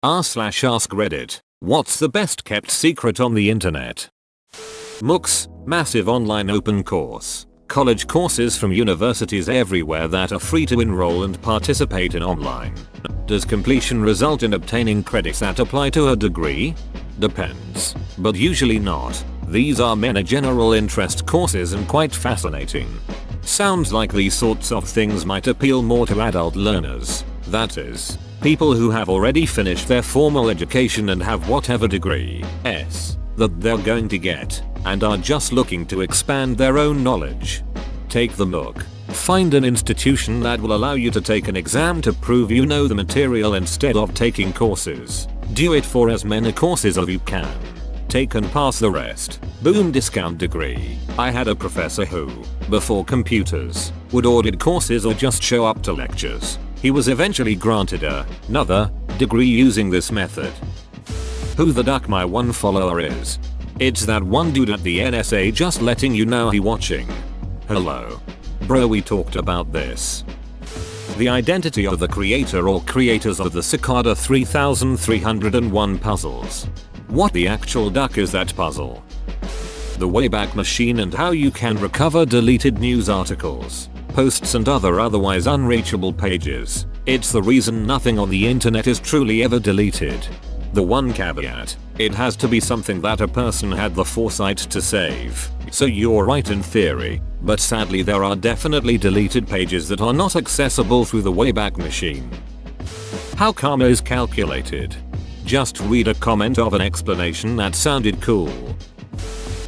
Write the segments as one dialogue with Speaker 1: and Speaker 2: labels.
Speaker 1: r/ask Reddit. What's the best kept secret on the internet? MOOCs, massive online open course. College courses from universities everywhere that are free to enroll and participate in online. Does completion result in obtaining credits that apply to a degree? Depends, but usually not. These are many general interest courses and quite fascinating. Sounds like these sorts of things might appeal more to adult learners. That is, people who have already finished their formal education and have whatever degree that they're going to get, and are just looking to expand their own knowledge. Take the MOOC. Find an institution that will allow you to take an exam to prove you know the material instead of taking courses. Do it for as many courses as you can. Take and pass the rest. Boom, discount degree. I had a professor who, before computers, would audit courses or just show up to lectures. He was eventually granted another degree using this method. Who the duck my one follower is? It's that one dude at the NSA just letting you know he watching. Hello. Bro, we talked about this. The identity of the creator or creators of the Cicada 3301 puzzles. What the actual duck is that puzzle? The Wayback Machine and how you can recover deleted news articles, posts and otherwise unreachable pages. It's the reason nothing on the internet is truly ever deleted. The one caveat, it has to be something that a person had the foresight to save. So you're right in theory, but sadly there are definitely deleted pages that are not accessible through the Wayback Machine. How karma is calculated? Just read a comment of an explanation that sounded cool.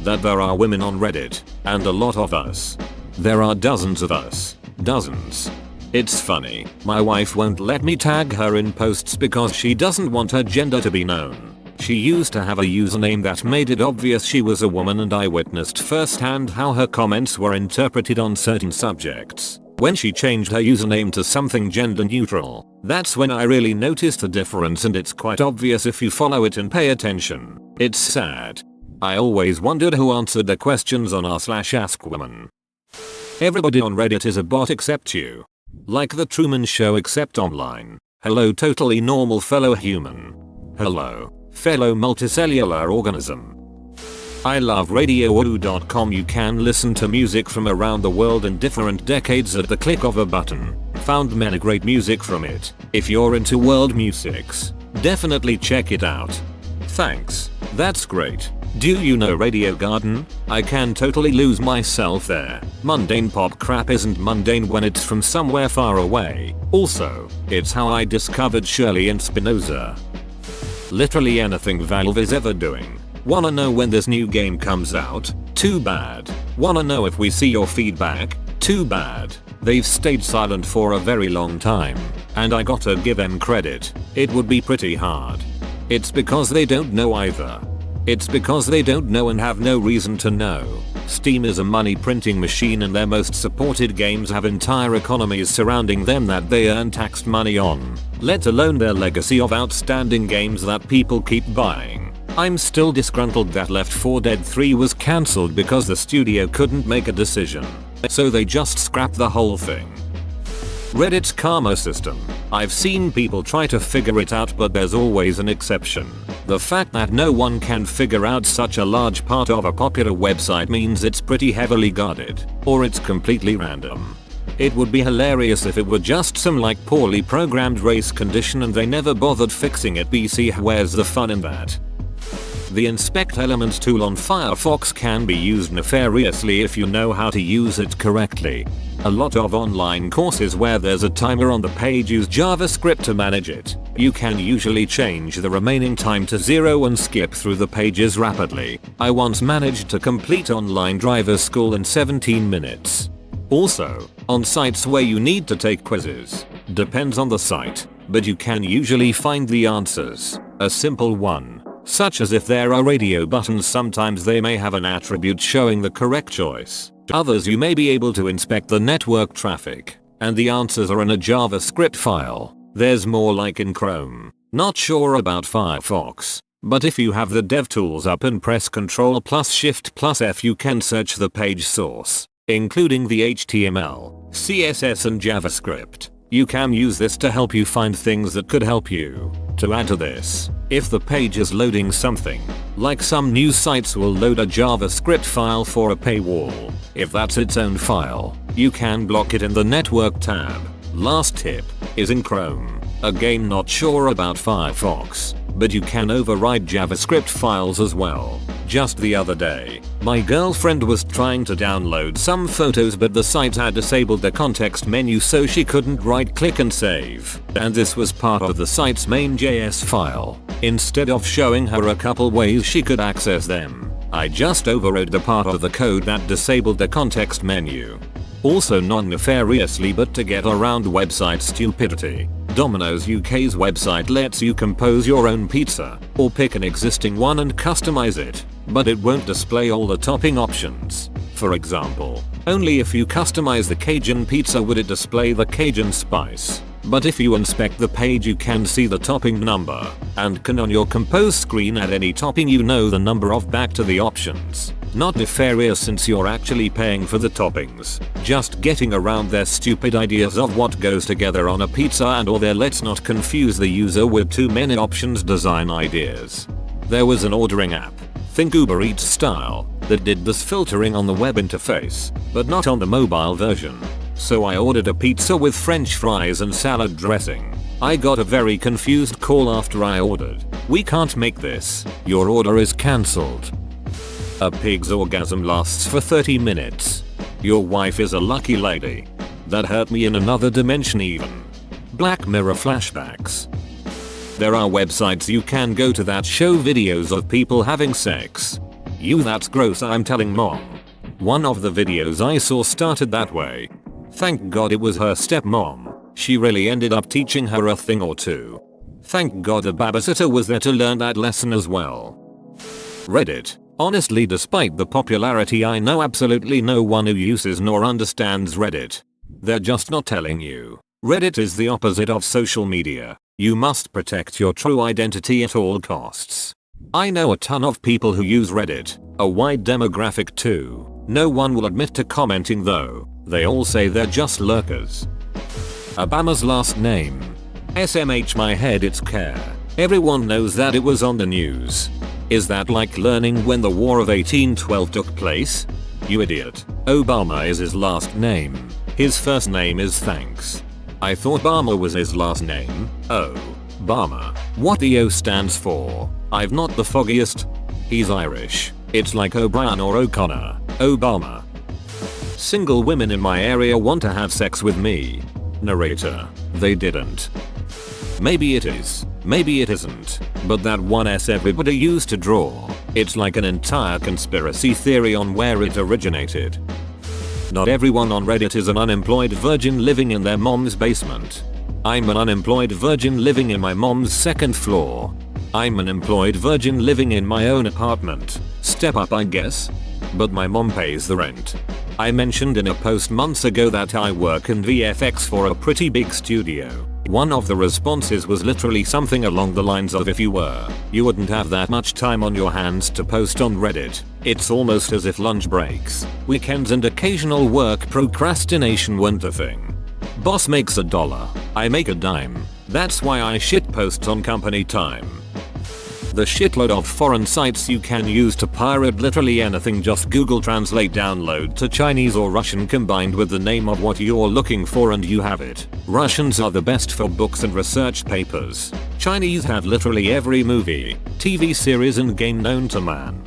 Speaker 1: That there are women on Reddit, and a lot of us. There are dozens of us. Dozens. It's funny, my wife won't let me tag her in posts because she doesn't want her gender to be known. She used to have a username that made it obvious she was a woman, and I witnessed firsthand how her comments were interpreted on certain subjects. When she changed her username to something gender neutral, that's when I really noticed the difference, and it's quite obvious if you follow it and pay attention. It's sad. I always wondered who answered the questions on r/askwoman. Everybody on Reddit is a bot except you. Like the Truman Show except online. Hello totally normal fellow human. Hello, fellow multicellular organism. I love RadioWoo.com. You can listen to music from around the world in different decades at the click of a button. Found many great music from it. If you're into world musics, definitely check it out. Thanks. That's great. Do you know Radio Garden? I can totally lose myself there. Mundane pop crap isn't mundane when it's from somewhere far away. Also, it's how I discovered Shirley and Spinoza. Literally anything Valve is ever doing. Wanna know when this new game comes out? Too bad. Wanna know if we see your feedback? Too bad. They've stayed silent for a very long time, and I gotta give them credit. It would be pretty hard. It's because they don't know either. It's because they don't know and have no reason to know. Steam is a money printing machine, and their most supported games have entire economies surrounding them that they earn taxed money on, let alone their legacy of outstanding games that people keep buying. I'm still disgruntled that Left 4 Dead 3 was cancelled because the studio couldn't make a decision. So they just scrapped the whole thing. Reddit's karma system. I've seen people try to figure it out, but there's always an exception. The fact that no one can figure out such a large part of a popular website means it's pretty heavily guarded, or it's completely random. It would be hilarious if it were just some like poorly programmed race condition and they never bothered fixing it. BC, where's the fun in that? The Inspect Elements tool on Firefox can be used nefariously if you know how to use it correctly. A lot of online courses where there's a timer on the page use JavaScript to manage it. You can usually change the remaining time to 0 and skip through the pages rapidly. I once managed to complete online driver's school in 17 minutes. Also, on sites where you need to take quizzes. Depends on the site, but you can usually find the answers. A simple one, such as if there are radio buttons, sometimes they may have an attribute showing the correct choice. Others you may be able to inspect the network traffic, and the answers are in a JavaScript file. There's more like in Chrome. Not sure about Firefox, but if you have the DevTools up and press Ctrl+Shift+F you can search the page source, including the HTML, CSS and JavaScript. You can use this to help you find things that could help you. To add to this, if the page is loading something, like some news sites will load a JavaScript file for a paywall, if that's its own file, you can block it in the network tab. Last tip is in Chrome. Again, not sure about Firefox, but you can override JavaScript files as well. Just the other day, my girlfriend was trying to download some photos, but the site had disabled the context menu, so she couldn't right click and save. And this was part of the site's main JS file. Instead of showing her a couple ways she could access them, I just overrode the part of the code that disabled the context menu. Also, non-nefariously but to get around website stupidity, Domino's UK's website lets you compose your own pizza, or pick an existing one and customize it, but it won't display all the topping options. For example, only if you customize the Cajun pizza would it display the Cajun spice. But if you inspect the page, you can see the topping number, and can on your compose screen add any topping you know the number of back to the options. Not nefarious since you're actually paying for the toppings, just getting around their stupid ideas of what goes together on a pizza and or their let's not confuse the user with too many options design ideas. There was an ordering app, think Uber Eats style, that did this filtering on the web interface, but not on the mobile version. So I ordered a pizza with french fries and salad dressing. I got a very confused call after I ordered. We can't make this. Your order is cancelled. A pig's orgasm lasts for 30 minutes. Your wife is a lucky lady. That hurt me in another dimension even. Black Mirror flashbacks. There are websites you can go to that show videos of people having sex. That's gross, I'm telling mom. One of the videos I saw started that way. Thank God it was her stepmom. She really ended up teaching her a thing or two. Thank God the babysitter was there to learn that lesson as well. Reddit. Honestly, despite the popularity, I know absolutely no one who uses nor understands Reddit. They're just not telling you. Reddit is the opposite of social media. You must protect your true identity at all costs. I know a ton of people who use Reddit, a wide demographic too. No one will admit to commenting though. They all say they're just lurkers. Obama's last name. SMH my head, it's Care. Everyone knows that it was on the news. Is that like learning when the War of 1812 took place? You idiot. Obama is his last name. His first name is Thanks. I thought Obama was his last name. Oh. Obama. What the O stands for? I've not the foggiest. He's Irish. It's like O'Brien or O'Connor. Obama. Single women in my area want to have sex with me. Narrator. They didn't. Maybe it is. Maybe it isn't. But that one S everybody used to draw. It's like an entire conspiracy theory on where it originated. Not everyone on Reddit is an unemployed virgin living in their mom's basement. I'm an unemployed virgin living in my mom's second floor. I'm an employed virgin living in my own apartment. Step up, I guess. But my mom pays the rent. I mentioned in a post months ago that I work in VFX for a pretty big studio. One of the responses was literally something along the lines of, if you wouldn't have that much time on your hands to post on Reddit. It's almost as if lunch breaks, weekends and occasional work procrastination weren't a thing. Boss makes $1, I make a dime. That's why I shitpost on company time. The shitload of foreign sites you can use to pirate literally anything, just Google Translate download to Chinese or Russian combined with the name of what you're looking for and you have it. Russians are the best for books and research papers. Chinese have literally every movie, TV series and game known to man.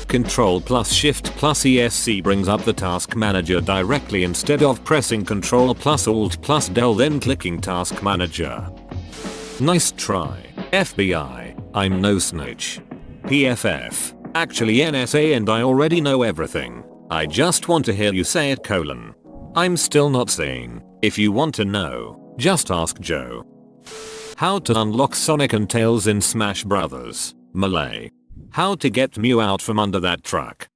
Speaker 1: Control plus Shift plus ESC brings up the task manager directly instead of pressing Control plus Alt plus Del then clicking task manager. Nice try, FBI. I'm no snitch. PFF. Actually NSA and I already know everything. I just want to hear you say it : I'm still not saying. If you want to know, just ask Joe. How to unlock Sonic and Tails in Smash Bros. Melee. How to get Mew out from under that truck.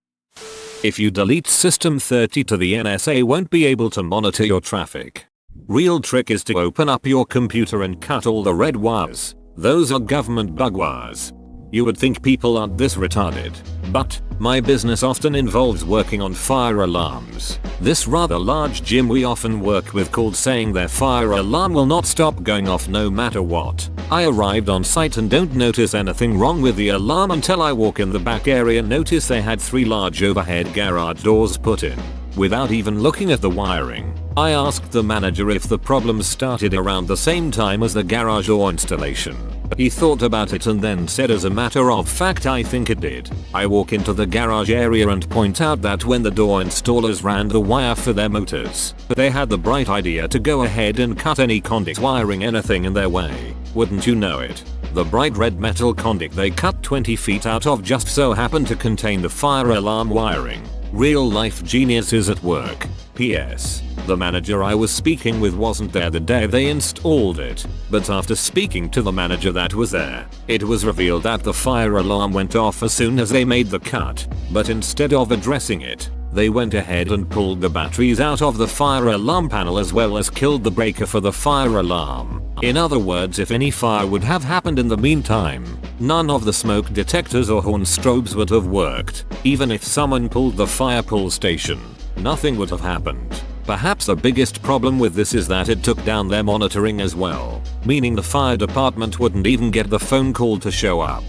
Speaker 1: If you delete System 30 to the NSA won't be able to monitor your traffic. Real trick is to open up your computer and cut all the red wires. Those are government bug wires. You would think people aren't this retarded. But, my business often involves working on fire alarms. This rather large gym we often work with called saying their fire alarm will not stop going off no matter what. I arrived on site and don't notice anything wrong with the alarm until I walk in the back area and notice they had 3 large overhead garage doors put in. Without even looking at the wiring, I asked the manager if the problem started around the same time as the garage door installation. He thought about it and then said, as a matter of fact, I think it did. I walk into the garage area and point out that when the door installers ran the wire for their motors, they had the bright idea to go ahead and cut any conduit wiring anything in their way. Wouldn't you know it? The bright red metal conduit they cut 20 feet out of just so happened to contain the fire alarm wiring. Real life geniuses at work. P.S. The manager I was speaking with wasn't there the day they installed it, but after speaking to the manager that was there, it was revealed that the fire alarm went off as soon as they made the cut, but instead of addressing it, they went ahead and pulled the batteries out of the fire alarm panel as well as killed the breaker for the fire alarm. In other words, if any fire would have happened in the meantime, none of the smoke detectors or horn strobes would have worked. Even if someone pulled the fire pull station, nothing would have happened. Perhaps the biggest problem with this is that it took down their monitoring as well, meaning the fire department wouldn't even get the phone call to show up.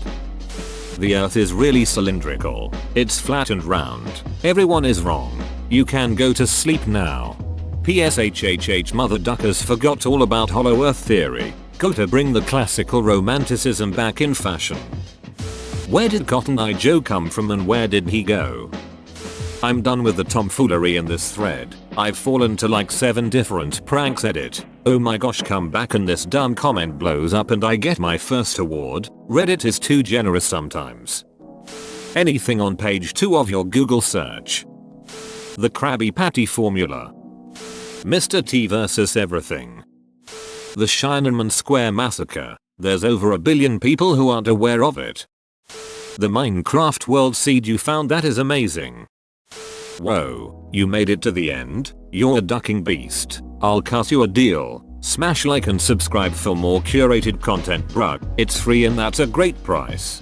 Speaker 1: The earth is really cylindrical. It's flat and round. Everyone is wrong. You can go to sleep now. PSHHH mother duckers forgot all about hollow earth theory. Go to bring the classical romanticism back in fashion. Where did Cotton Eye Joe come from and where did he go? I'm done with the tomfoolery in this thread. I've fallen to like 7 different pranks edit. Oh my gosh, come back and this dumb comment blows up and I get my first award. Reddit is too generous sometimes. Anything on page 2 of your Google search. The Krabby Patty formula. Mr. T versus everything. The Shinerman Square massacre. There's over a billion people who aren't aware of it. The Minecraft world seed you found, that is amazing. Whoa, you made it to the end? You're a ducking beast. I'll cut you a deal. Smash like and subscribe for more curated content, bruh. It's free and that's a great price.